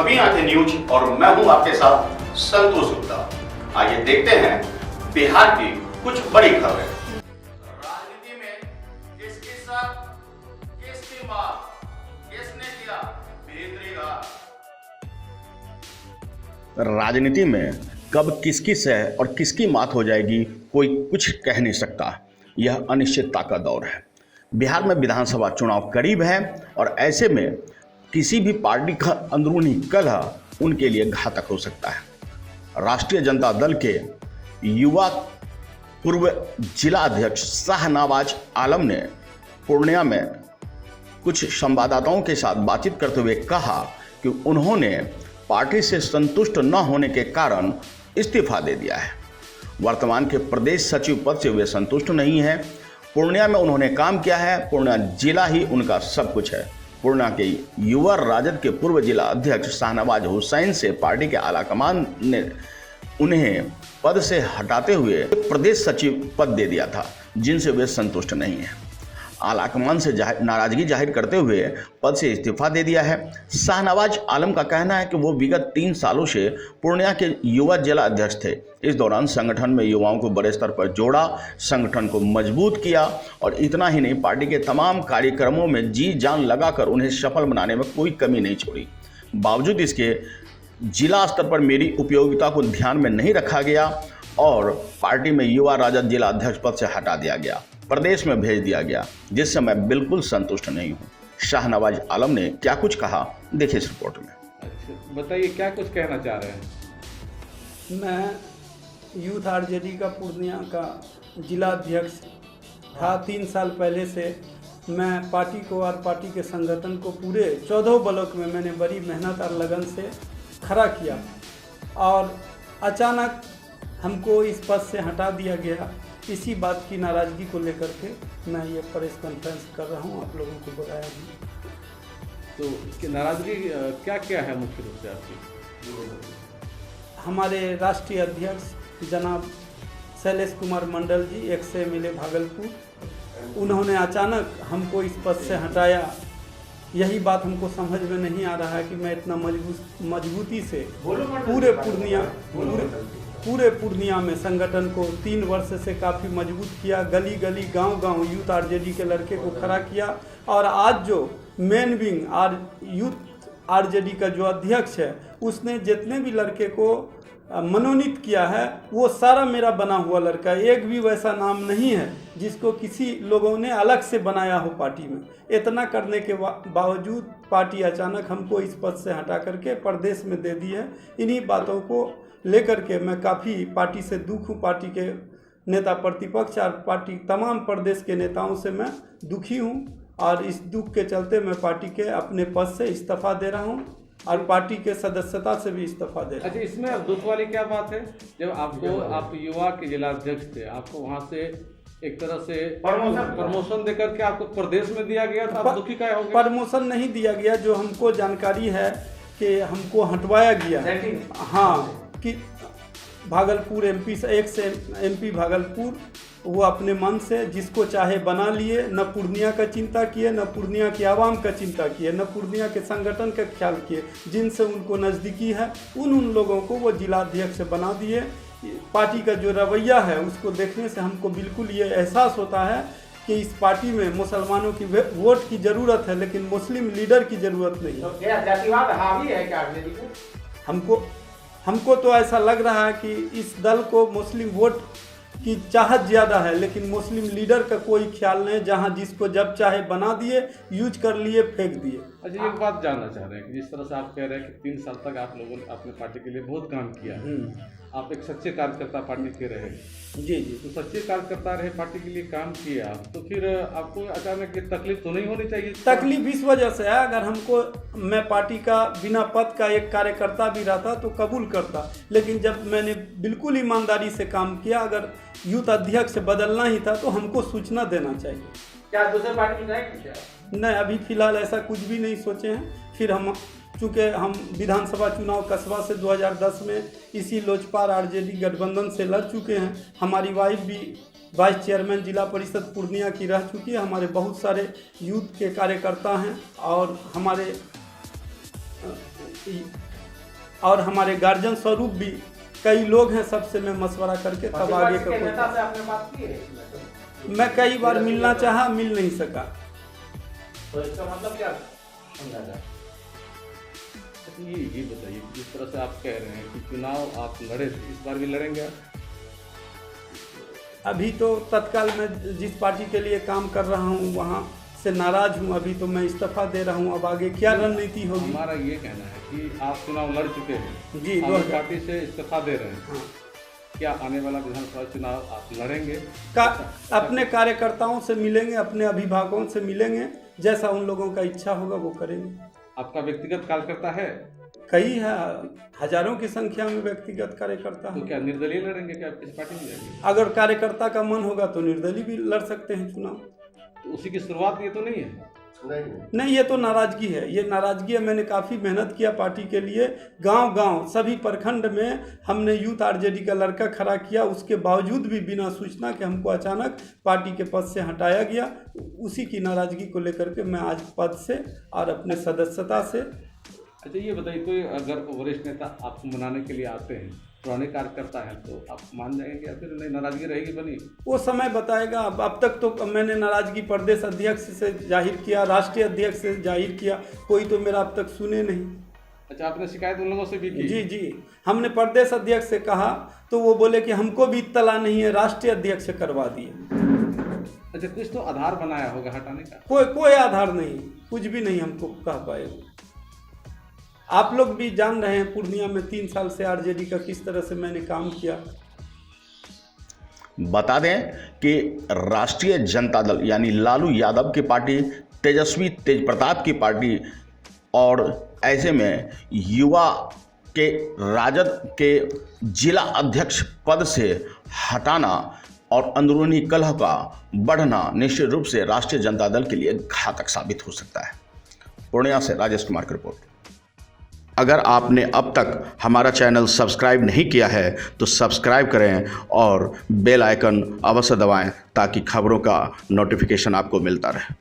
छवि आंखें न्यूज और मैं हूं आपके साथ संतोष गुप्ता। आइए देखते हैं बिहार की कुछ बड़ी खबरें। राजनीति में किसके साथ किसकी बात किसने किया बेहतरीन। राजनीति में कब किसकी सह और किसकी मात हो जाएगी कोई कुछ कह नहीं सकता। यह अनिश्चितता का दौर है। बिहार में विधानसभा चुनाव करीब है और ऐसे में किसी भी पार्टी का अंदरूनी कलह उनके लिए घातक हो सकता है। राष्ट्रीय जनता दल के युवा पूर्व जिला अध्यक्ष शाहनवाज आलम ने पूर्णिया में कुछ संवाददाताओं के साथ बातचीत करते हुए कहा कि उन्होंने पार्टी से संतुष्ट न होने के कारण इस्तीफा दे दिया है। वर्तमान के प्रदेश सचिव पद से वे संतुष्ट नहीं हैं। पूर्णिया में उन्होंने काम किया है। पूर्णिया जिला ही उनका सब कुछ है। पूर्णिया के युवा राजद के पूर्व जिला अध्यक्ष शाहनवाज हुसैन से पार्टी के आलाकमान ने उन्हें पद से हटाते हुए प्रदेश सचिव पद दे दिया था, जिनसे वे संतुष्ट नहीं हैं। आलाकमान से नाराजगी जाहिर करते हुए पद से इस्तीफा दे दिया है। शाहनवाज आलम का कहना है कि वो विगत 3 सालों से पूर्णिया के युवा जिला अध्यक्ष थे। इस दौरान संगठन में युवाओं को बड़े स्तर पर जोड़ा, संगठन को मजबूत किया और इतना ही नहीं, पार्टी के तमाम कार्यक्रमों में जी जान लगाकर उन्हें सफल बनाने में कोई कमी नहीं छोड़ी। बावजूद इसके जिला स्तर पर मेरी उपयोगिता को ध्यान में नहीं रखा गया और पार्टी में युवा राजद जिला अध्यक्ष पद से हटा दिया गया, प्रदेश में भेज दिया गया, जिससे मैं बिल्कुल संतुष्ट नहीं हूँ। शाहनवाज आलम ने क्या कुछ कहा, देखिए इस रिपोर्ट में। अच्छा, बताइए क्या कुछ कहना चाह रहे हैं। मैं यूथ आरजेडी का पूर्णिया का जिला अध्यक्ष था। 3 साल पहले से मैं पार्टी को और पार्टी के संगठन को पूरे 14 ब्लॉक में मैंने बड़ी मेहनत और लगन से खड़ा किया और अचानक हमको इस पद से हटा दिया गया। इसी बात की नाराज़गी को लेकर के मैं ये प्रेस कॉन्फ्रेंस कर रहा हूँ, आप लोगों को बताया भी। तो इसकी नाराज़गी क्या क्या है मुख्य रूप से आपकी? हमारे राष्ट्रीय अध्यक्ष जनाब शैलेश कुमार मंडल जी, एक्स MLA भागलपुर, उन्होंने अचानक हमको इस पद से हटाया। यही बात हमको समझ में नहीं आ रहा है कि मैं इतना मजबूती से पूरे पूर्णिया में संगठन को 3 वर्ष से काफ़ी मजबूत किया, गली गली गांव-गांव यूथ आरजेडी के लड़के को खड़ा किया और आज जो मेन विंग यूथ आरजेडी का जो अध्यक्ष है, उसने जितने भी लड़के को मनोनीत किया है वो सारा मेरा बना हुआ लड़का है। एक भी वैसा नाम नहीं है जिसको किसी लोगों ने अलग से बनाया हो पार्टी में। इतना करने के बावजूद पार्टी अचानक हमको इस पद से हटा करके प्रदेश में दे दी है। इन्हीं बातों को लेकर के मैं काफ़ी पार्टी से दुख हूँ। पार्टी के नेता प्रतिपक्ष और पार्टी तमाम प्रदेश के नेताओं से मैं दुखी हूँ और इस दुख के चलते मैं पार्टी के अपने पद से इस्तीफा दे रहा हूँ और पार्टी के सदस्यता से भी इस्तीफा दे रहा हूँ। अच्छा, इसमें दुख वाली क्या बात है? जब आप युवा के जिला अध्यक्ष थे, आपको वहाँ से एक तरह से प्रमोशन देकर के आपको प्रदेश में दिया गया, तो आप दुखी क्या हो गए? प्रमोशन नहीं दिया गया, जो हमको जानकारी है कि हमको हटवाया गया। हाँ, कि भागलपुर MP भागलपुर वो अपने मन से जिसको चाहे बना लिए, न पूर्णिया का चिंता किए, न पूर्णिया की आवाम का चिंता किए, न पूर्णिया के संगठन का ख्याल किए। जिनसे उनको नज़दीकी है उन लोगों को वो जिला अध्यक्ष बना दिए। पार्टी का जो रवैया है उसको देखने से हमको बिल्कुल ये एहसास होता है कि इस पार्टी में मुसलमानों की वोट की ज़रूरत है, लेकिन मुस्लिम लीडर की ज़रूरत नहीं है। तो क्या जातिवाद हावी है क्या आरजेडी को? हमको तो ऐसा लग रहा है कि इस दल को मुस्लिम वोट की चाहत ज़्यादा है, लेकिन मुस्लिम लीडर का कोई ख्याल नहीं। जहां जिसको जब चाहे बना दिए, यूज कर लिए, फेंक दिए। अच्छा, एक बात जानना चाह रहे हैं कि जिस तरह से आप कह रहे हैं कि 3 साल तक आप लोगों ने अपने पार्टी के लिए बहुत काम किया है, आप एक सच्चे कार्यकर्ता पार्टी के रहे। जी, तो सच्चे कार्यकर्ता रहे, पार्टी के लिए काम किया, तो फिर आपको अचानक ये तकलीफ तो नहीं होनी चाहिए? तकलीफ इस वजह से है, अगर मैं पार्टी का बिना पद का एक कार्यकर्ता भी रहता तो कबूल करता, लेकिन जब मैंने बिल्कुल ईमानदारी से काम किया, अगर यूथ अध्यक्ष बदलना ही था तो हमको सूचना देना चाहिए। क्या दूसरे पार्टी में जाएंगे? नहीं, अभी फिलहाल ऐसा कुछ भी नहीं सोचे हैं। फिर चूँकि हम विधानसभा चुनाव कस्बा से 2010 में इसी लोजपा आरजेडी गठबंधन से लड़ चुके हैं। हमारी वाइफ भी वाइस चेयरमैन जिला परिषद पूर्णिया की रह चुकी है। हमारे बहुत सारे यूथ के कार्यकर्ता हैं और हमारे और हमारे गार्जियन स्वरूप भी कई लोग हैं, सबसे मैं मशवरा करके तब आगे का नेता से आपने बात की है? मैं कई बार मिलना चाहा, मिल नहीं सका। तो इसका मतलब क्या समझा जाए? ये बताइए, जिस तरह से आप कह रहे हैं कि चुनाव आप लड़े थे, इस बार भी लड़ेंगे आप? अभी तो तत्काल मैं जिस पार्टी के लिए काम कर रहा हूँ वहाँ से नाराज हूँ, अभी तो मैं इस्तीफा दे रहा हूँ। अब आगे क्या रणनीति होगी? हमारा ये कहना है कि आप चुनाव लड़ चुके हैं जी, आप पार्टी से इस्तीफा दे रहे हैं। हाँ। क्या आने वाला विधानसभा चुनाव आप लड़ेंगे? अपने कार्यकर्ताओं से मिलेंगे, अपने अभिभावकों से मिलेंगे, जैसा उन लोगों का इच्छा होगा वो करेंगे। आपका व्यक्तिगत कार्यकर्ता है? कई है, हजारों की संख्या में व्यक्तिगत कार्यकर्ता तो हैं। क्या निर्दलीय लड़ेंगे? क्या किस पार्टी में जाएंगे? अगर कार्यकर्ता का मन होगा तो निर्दलीय भी लड़ सकते हैं चुनाव। तो उसी की शुरुआत ये तो नहीं है? नहीं, ये तो नाराजगी है, ये नाराजगी है। मैंने काफ़ी मेहनत किया पार्टी के लिए, गांव-गांव सभी प्रखंड में हमने यूथ आरजेडी का लड़का खड़ा किया, उसके बावजूद भी बिना सूचना के हमको अचानक पार्टी के पद से हटाया गया। उसी की नाराजगी को लेकर के मैं आज पद से और अपने सदस्यता से। अच्छा ये बताइए, कोई अगर वरिष्ठ नेता आपको मनाने के लिए आते हैं, पुराने कार्यकर्ता हैं, तो आप मान जाएंगे या फिर नहीं, नाराजगी रहेगी बनी? वो समय बताएगा। अब तक तो मैंने नाराजगी प्रदेश अध्यक्ष से जाहिर किया, राष्ट्रीय अध्यक्ष से जाहिर किया, कोई तो मेरा अब तक सुने नहीं। अच्छा, आपने शिकायत उन लोगों से भी की? जी, हमने प्रदेश अध्यक्ष से कहा तो वो बोले कि हमको भी इत्तला नहीं है, राष्ट्रीय अध्यक्ष से करवा दिए। अच्छा, कुछ तो आधार बनाया होगा हटाने का? कोई आधार नहीं, कुछ भी नहीं हमको कह पाए। आप लोग भी जान रहे हैं पूर्णिया में 3 साल से आरजेडी का किस तरह से मैंने काम किया। बता दें कि राष्ट्रीय जनता दल यानी लालू यादव की पार्टी, तेजस्वी तेज प्रताप की पार्टी, और ऐसे में युवा के राजद के जिला अध्यक्ष पद से हटाना और अंदरूनी कलह का बढ़ना निश्चित रूप से राष्ट्रीय जनता दल के लिए घातक साबित हो सकता है। पूर्णिया से राजेश कुमार की रिपोर्ट। अगर आपने अब तक हमारा चैनल सब्सक्राइब नहीं किया है तो सब्सक्राइब करें और बेल आइकन अवश्य दबाएं ताकि खबरों का नोटिफिकेशन आपको मिलता रहे।